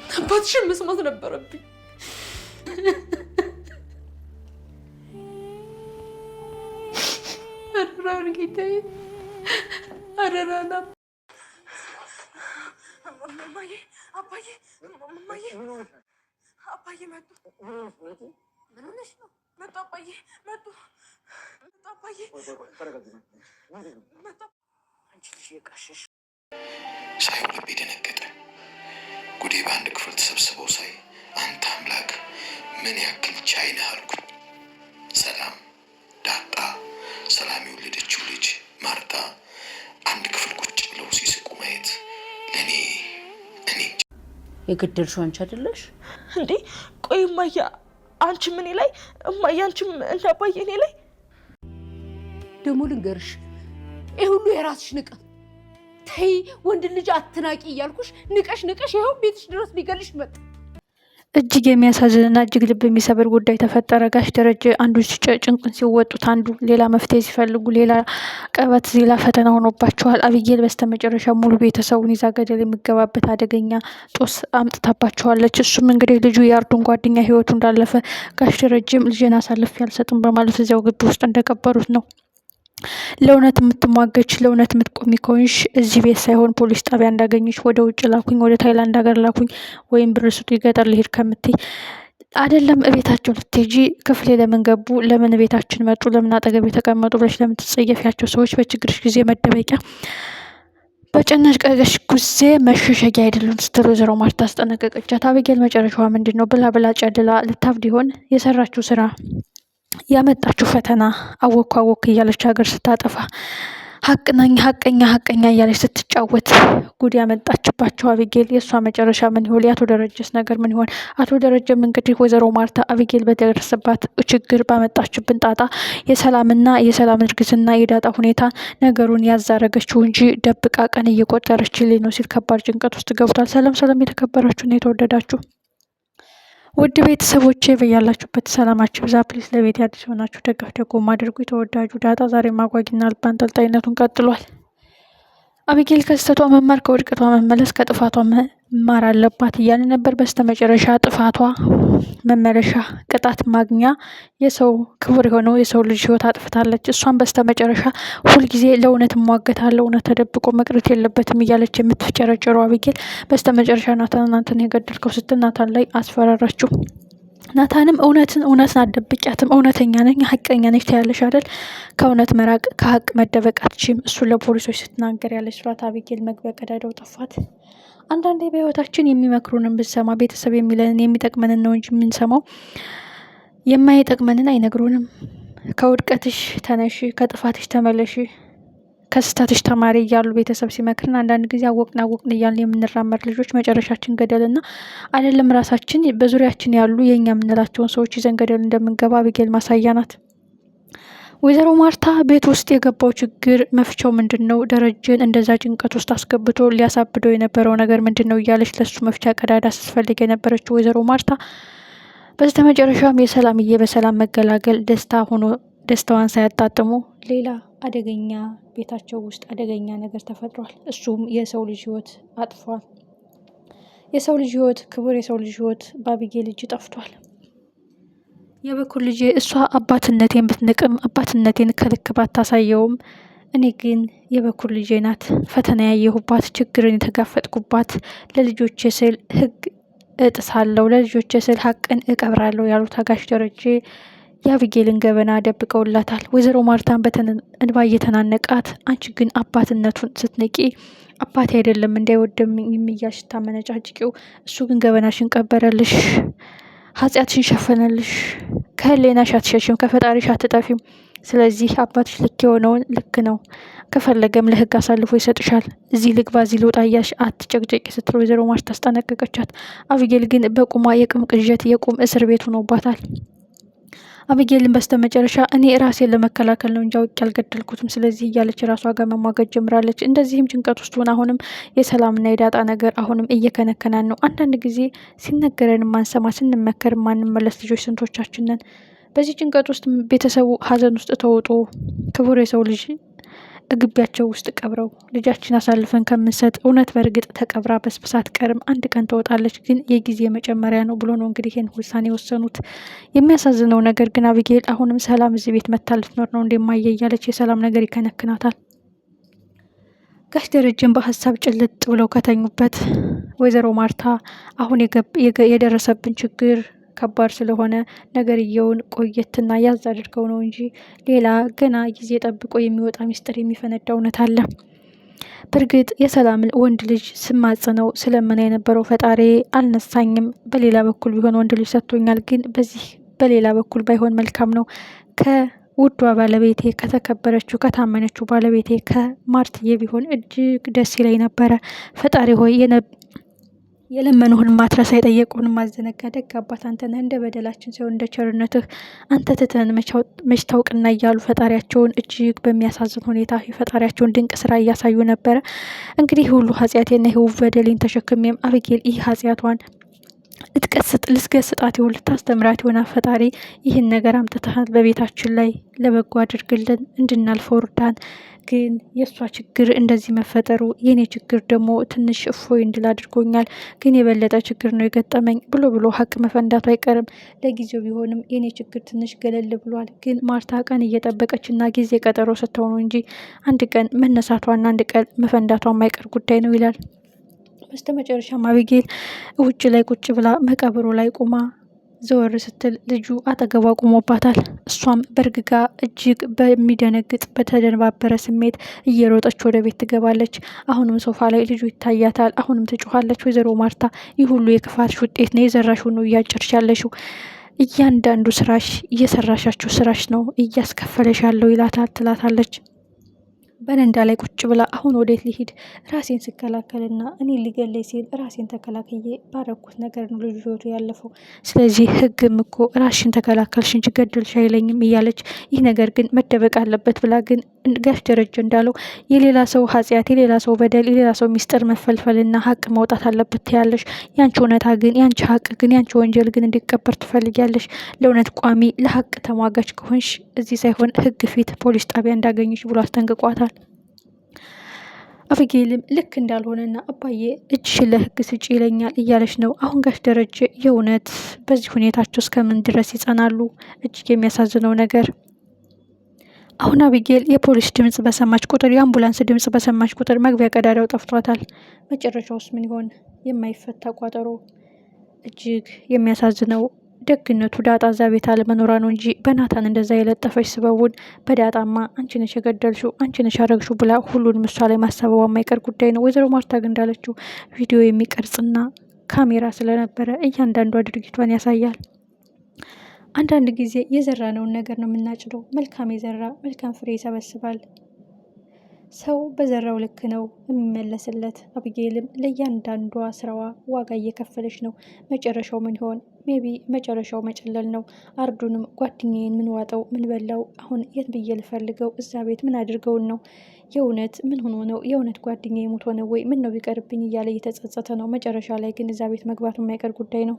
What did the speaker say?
አባትሽን መስማት ነበረብኝ። አደራ ጌታዬ፣ አደራና ማማዬ፣ አባዬ፣ ማማዬ፣ አባዬ መጡ። ምን ሆነሽ ነው? መጡ አባዬ፣ መጡ አባዬ፣ መጡ። አንቺ ልጅ የቃሸሽ ሳይ ልቤ ደነገጠ። ጉዴ በአንድ ክፍል ተሰብስበው ሳይ አንተ አምላክ ምን ያክል ቻይ ነህ አልኩኝ። ሰላም ዳጣ፣ ሰላም የወለደችው ልጅ ማርታ አንድ ክፍል ቁጭ ብለው ሲስቁ ማየት ለእኔ የገደልሽው አንቺ አይደለሽ እንዴ? ቆይ እማዬ አንቺ ምን ላይ እማዬ አንቺም እና አባዬ እኔ ላይ ደግሞ ልንገርሽ፣ ይሄ ሁሉ የራስሽ ንቀት። ተይ ወንድ ልጅ አትናቂ እያልኩሽ ንቀሽ ይኸው ቤትሽ ድረስ ሊገልሽ መጣ። እጅግ የሚያሳዝንና እጅግ ልብ የሚሰብር ጉዳይ ተፈጠረ። ጋሽ ደረጀ አንዱ ጭንቅን ሲወጡት አንዱ ሌላ መፍትሄ ሲፈልጉ ሌላ ቀበት ሌላ ፈተና ሆኖባቸዋል። አብጌል በስተመጨረሻ ሙሉ ቤተሰቡን ይዛ ገደል የሚገባበት አደገኛ ጦስ አምጥታባቸዋለች። እሱም እንግዲህ ልጁ የአርዱን ጓደኛ ህይወቱ እንዳለፈ ጋሽ ደረጀም ልጄን አሳልፌ አልሰጥም በማለት እዚያው ግቢ ውስጥ እንደቀበሩት ነው። ለእውነት የምትሟገች ለእውነት የምትቆሚ ከሆንሽ እዚህ ቤት ሳይሆን ፖሊስ ጣቢያ እንዳገኘሽ ወደ ውጭ ላኩኝ፣ ወደ ታይላንድ ሀገር ላኩኝ፣ ወይም ብር ስጡ ይገጠር ልሄድ ከምትይ አይደለም እቤታቸው ልትሄጂ ክፍሌ ለምን ገቡ፣ ለምን ቤታችን መጡ፣ ለምን አጠገብ የተቀመጡ ብለሽ ለምትጸየፊያቸው ሰዎች በችግርሽ ጊዜ መደበቂያ በጨነቀሽ ጊዜ መሸሸጊያ አይደሉም ስትል ወይዘሮ ማርታ አስጠነቀቀቻት። አቤጌል መጨረሻዋ ምንድን ነው ብላ ብላ ጨልላ ልታብድ ይሆን? የሰራችው ስራ ያመጣችው ፈተና አወክ እያለች ሀገር ስታጠፋ ሀቀኛ እያለች ስትጫወት ጉድ ያመጣችባቸው አቢጌል። የእሷ መጨረሻ ምን ይሆን? የአቶ ደረጀስ ነገር ምን ይሆን? አቶ ደረጀም እንግዲህ ወይዘሮ ማርታ አቢጌል በደረሰባት ችግር ባመጣችብን ጣጣ የሰላም እርግዝና የዳጣ ሁኔታ ነገሩን ያዛረገችው እንጂ ደብቃ ቀን እየቆጠረችልኝ ነው ሲል ከባድ ጭንቀት ውስጥ ገብቷል። ሰላም የተከበራችሁና የተወደዳችሁ ውድ ቤተሰቦቼ በያላችሁበት ሰላማችሁ ብዛ። ፕሊስ ለቤት አዲስ ሆናችሁ ደጎም አድርጉ። የተወዳጁ ዳጣ ዛሬ ማጓጊና ልብ አንጠልጣይነቱን ቀጥሏል። አቢጌል ከስተቷ መማር ከውድቀቷ መመለስ ከጥፋቷ መማር አለባት እያለ ነበር። በስተመጨረሻ ጥፋቷ መመለሻ ቅጣት ማግኛ የሰው ክቡር የሆነው የሰው ልጅ ህይወት አጥፍታለች። እሷን በስተመጨረሻ ሁልጊዜ ለእውነት እሟገታለሁ፣ እውነት ተደብቆ መቅረት የለበትም እያለች የምትጨረጨረው አቢጌል በስተመጨረሻ ናታንን የገደልከው ስትል ናታን ላይ አስፈራራችው። ናታንም እውነትን አትደብቂያትም፣ እውነተኛ ነኝ ሀቀኛ ነች ትያለሽ አይደል? ከእውነት መራቅ ከሀቅ መደበቅ አትችይም፣ እሱ ለፖሊሶች ስትናገር ያለች ስራት አቢጌል መግቢያ ቀዳዳው ጠፋት። አንዳንዴ በህይወታችን የሚመክሩንን ብንሰማ ቤተሰብ የሚለንን የሚጠቅመንን ነው እንጂ የምንሰማው የማይጠቅመንን አይነግሩንም። ከውድቀትሽ ተነሺ፣ ከጥፋትሽ ተመለሺ፣ ከስህተትሽ ተማሪ እያሉ ቤተሰብ ሲመክርን አንዳንድ ጊዜ አወቅን እያልን የምንራመድ ልጆች መጨረሻችን ገደልና አይደለም ራሳችን በዙሪያችን ያሉ የእኛ የምንላቸውን ሰዎች ይዘን ገደል እንደምንገባ አቢጌል ማሳያ ናት። ወይዘሮ ማርታ ቤት ውስጥ የገባው ችግር መፍቻው ምንድን ነው? ደረጀን እንደዛ ጭንቀት ውስጥ አስገብቶ ሊያሳብደው የነበረው ነገር ምንድን ነው እያለች ለሱ መፍቻ ቀዳዳ ስትፈልግ የነበረችው ወይዘሮ ማርታ በስተመጨረሻም የሰላምዬ በሰላም መገላገል ደስታ ሆኖ ደስታዋን ሳያጣጥሙ ሌላ አደገኛ ቤታቸው ውስጥ አደገኛ ነገር ተፈጥሯል። እሱም የሰው ልጅ ህይወት አጥፏል። የሰው ልጅ ህይወት ክቡር የሰው ልጅ ህይወት በአቢጌል እጅ ጠፍቷል። የበኩር ልጄ እሷ አባትነቴን ብትንቅም አባትነቴን ከልክ ባታሳየውም እኔ ግን የበኩር ልጄ ናት። ፈተና ያየሁባት፣ ችግርን የተጋፈጥኩባት፣ ለልጆቼ ስል ህግ እጥሳለሁ፣ ለልጆቼ ስል ሀቅን እቀብራለሁ ያሉት ጋሽ ደረጀ የአቢጌልን ገበና ደብቀውላታል። ወይዘሮ ማርታን እንባ እየተናነቃት አንቺ ግን አባትነቱን ስትንቂ አባቴ አይደለም እንዳይወደም የሚያሽ ታመነጫጭቂው፣ እሱ ግን ገበናሽን ቀበረልሽ፣ ኃጢአትሽን ሸፈነልሽ፣ ከህሌናሽ አትሸሽም፣ ከፈጣሪሽ አትጠፊም። ስለዚህ አባትሽ ልክ የሆነውን ልክ ነው፣ ከፈለገም ለህግ አሳልፎ ይሰጥሻል። እዚህ ልግባ እዚህ ልውጣ እያልሽ አትጨቅጨቂ ስትል ወይዘሮ ማርታ አስጠነቀቀቻት። አቢጌል ግን በቁሟ የቁም ቅዠት የቁም እስር ቤት ሆኖባታል። አቢጌልን በስተመጨረሻ እኔ ራሴን ለመከላከል ነው እንጂ አውቄ አልገደልኩትም፣ ስለዚህ እያለች ራሷ ጋር መሟገት ጀምራለች። እንደዚህም ጭንቀት ውስጥ ሆና አሁንም የሰላምና የዳጣ ነገር አሁንም እየከነከናን ነው። አንዳንድ ጊዜ ሲነገረን ማንሰማ ስንመከር ማንመለስ ልጆች ስንቶቻችን ነን? በዚህ ጭንቀት ውስጥ ቤተሰቡ ሀዘን ውስጥ ተውጦ ክቡር የሰው ልጅ ግቢያቸው ውስጥ ቀብረው ልጃችን አሳልፈን ከምንሰጥ እውነት በእርግጥ ተቀብራ በስብሳት ቀርም አንድ ቀን ትወጣለች፣ ግን የጊዜ መጨመሪያ ነው ብሎ ነው እንግዲህ ይህን ውሳኔ የወሰኑት። የሚያሳዝነው ነገር ግን አቢጌል አሁንም ሰላም እዚህ ቤት መታ ልትኖር ነው እንደማየ እያለች የሰላም ነገር ይከነክናታል። ጋሽ ደረጀን በሀሳብ ጭልጥ ብለው ከተኙበት ወይዘሮ ማርታ አሁን የደረሰብን ችግር ከባድ ስለሆነ ነገርየውን ቆየትና ያዝ አድርገው ነው እንጂ ሌላ ገና ጊዜ ጠብቆ የሚወጣ ሚስጥር የሚፈነዳ እውነት አለ። በእርግጥ የሰላምን ወንድ ልጅ ስማጽነው ስለምን የነበረው ፈጣሪ አልነሳኝም፣ በሌላ በኩል ቢሆን ወንድ ልጅ ሰጥቶኛል፣ ግን በዚህ በሌላ በኩል ባይሆን መልካም ነው። ከውዷ ባለቤቴ ከተከበረችው ከታመነችው ባለቤቴ ከማርትዬ ቢሆን እጅግ ደስ ይለኝ ነበረ። ፈጣሪ ሆይ የለመኑህን ማትረሳ የጠየቁህን ማዘነጋ ደግ አባት አንተ ነህ። እንደ በደላችን ሳይሆን እንደ ቸርነትህ አንተ ትተን መች ታውቅና እያሉ ፈጣሪያቸውን እጅግ በሚያሳዝን ሁኔታ የፈጣሪያቸውን ድንቅ ስራ እያሳዩ ነበረ። እንግዲህ ሁሉ ኃጢአቴና ይህ በደሌን ተሸክሜም አቢጌል ይህ ኃጢአቷን ልትገስጣት ይሁን ልታስተምራት ይሆናል። ፈጣሪ ይህን ነገር አምጥተሃል በቤታችን ላይ ለበጎ አድርግልን እንድናልፈው እርዳን። ግን የእሷ ችግር እንደዚህ መፈጠሩ የኔ ችግር ደግሞ ትንሽ እፎይ እንድል አድርጎኛል። ግን የበለጠ ችግር ነው የገጠመኝ ብሎ ሀቅ መፈንዳቱ አይቀርም። ለጊዜው ቢሆንም የኔ ችግር ትንሽ ገለል ብሏል። ግን ማርታ ቀን እየጠበቀችና ጊዜ ቀጠሮ ስትሆኑ እንጂ አንድ ቀን መነሳቷና አንድ ቀን መፈንዳቷ የማይቀር ጉዳይ ነው ይላል። በስተ መጨረሻም አቢጌል ውጭ ላይ ቁጭ ብላ መቃብሩ ላይ ቆማ ዘወር ስትል ልጁ አጠገቧ ቆሞባታል። እሷም በእርግጋ እጅግ በሚደነግጥ በተደነባበረ ስሜት እየሮጠች ወደ ቤት ትገባለች። አሁንም ሶፋ ላይ ልጁ ይታያታል። አሁንም ትጮኻለች። ወይዘሮ ማርታ ይህ ሁሉ የክፋትሽ ውጤት ነው፣ የዘራሽው ነው እያጨርሽ ያለሽው፣ እያንዳንዱ ስራሽ እየሰራሻቸው ስራሽ ነው እያስከፈለሽ ያለው ይላታል ትላታለች። በረንዳ ላይ ቁጭ ብላ አሁን ወዴት ሊሄድ ራሴን ስከላከልና እኔ ሊገለይ ሲል ራሴን ተከላክዬ ባረኩት ነገር ነው ልጁ ህይወቱ ያለፈው። ስለዚህ ህግም እኮ ራስሽን ተከላከልሽ እንጂ ገደልሽ አይለኝም እያለች ይህ ነገር ግን መደበቅ አለበት ብላ ግን ጋሽ ደረጀ እንዳለው የሌላ ሰው ኃጢአት፣ የሌላ ሰው በደል፣ የሌላ ሰው ሚስጥር መፈልፈልና ሀቅ መውጣት አለበት ትያለሽ። ያንቺ እውነታ ግን ያንቺ ሀቅ ግን ያንቺ ወንጀል ግን እንዲቀበር ትፈልጊያለሽ። ለእውነት ቋሚ ለሀቅ ተሟጋች ከሆንሽ እዚህ ሳይሆን ህግ ፊት ፖሊስ ጣቢያ እንዳገኝሽ ብሎ አስጠንቅቋታል። አቢጌልም ልክ እንዳልሆነና አባዬ እጅሽን ለህግ ስጪ ይለኛል እያለች ነው። አሁን ጋሽ ደረጀ የእውነት በዚህ ሁኔታቸው እስከምን ድረስ ይጸናሉ? እጅግ የሚያሳዝነው ነገር አሁን አቢጌል የፖሊስ ድምጽ በሰማች ቁጥር የአምቡላንስ ድምጽ በሰማች ቁጥር መግቢያ ቀዳዳው ጠፍቷታል። መጨረሻውስ ምን ይሆን? የማይፈታ ቋጠሮ። እጅግ የሚያሳዝነው ደግነቱ ዳጣ እዛ ቤት አለመኖሯ ነው እንጂ በናታን እንደዛ የለጠፈች ስበቡን በዳጣማ አንቺ ነሽ የገደልሽው አንቺ ነሽ ያረግሽው ብላ ሁሉንም እሷ ላይ ማሳበቧ የማይቀር ጉዳይ ነው። ወይዘሮ ማርታ ግን እንዳለችው ቪዲዮ የሚቀርጽና ካሜራ ስለነበረ እያንዳንዷ ድርጊቷን ያሳያል። አንዳንድ ጊዜ የዘራነውን ነገር ነው የምናጭደው። መልካም የዘራ መልካም ፍሬ ይሰበስባል። ሰው በዘራው ልክ ነው የሚመለስለት። አቢጌልም ለእያንዳንዷ ስራዋ ዋጋ እየከፈለች ነው። መጨረሻው ምን ይሆን? ሜቢ መጨረሻው መጨለል ነው። አርዱንም ጓደኛዬን ምን ዋጠው ምን በላው? አሁን የት ብዬ ልፈልገው? እዛ ቤት ምን አድርገውን ነው? የእውነት ምን ሆኖ ነው? የእውነት ጓደኛዬ ሞቶ ነው ወይ? ምን ነው ቢቀርብኝ እያለ እየተጸጸተ ነው። መጨረሻ ላይ ግን እዛ ቤት መግባቱ የማይቀር ጉዳይ ነው።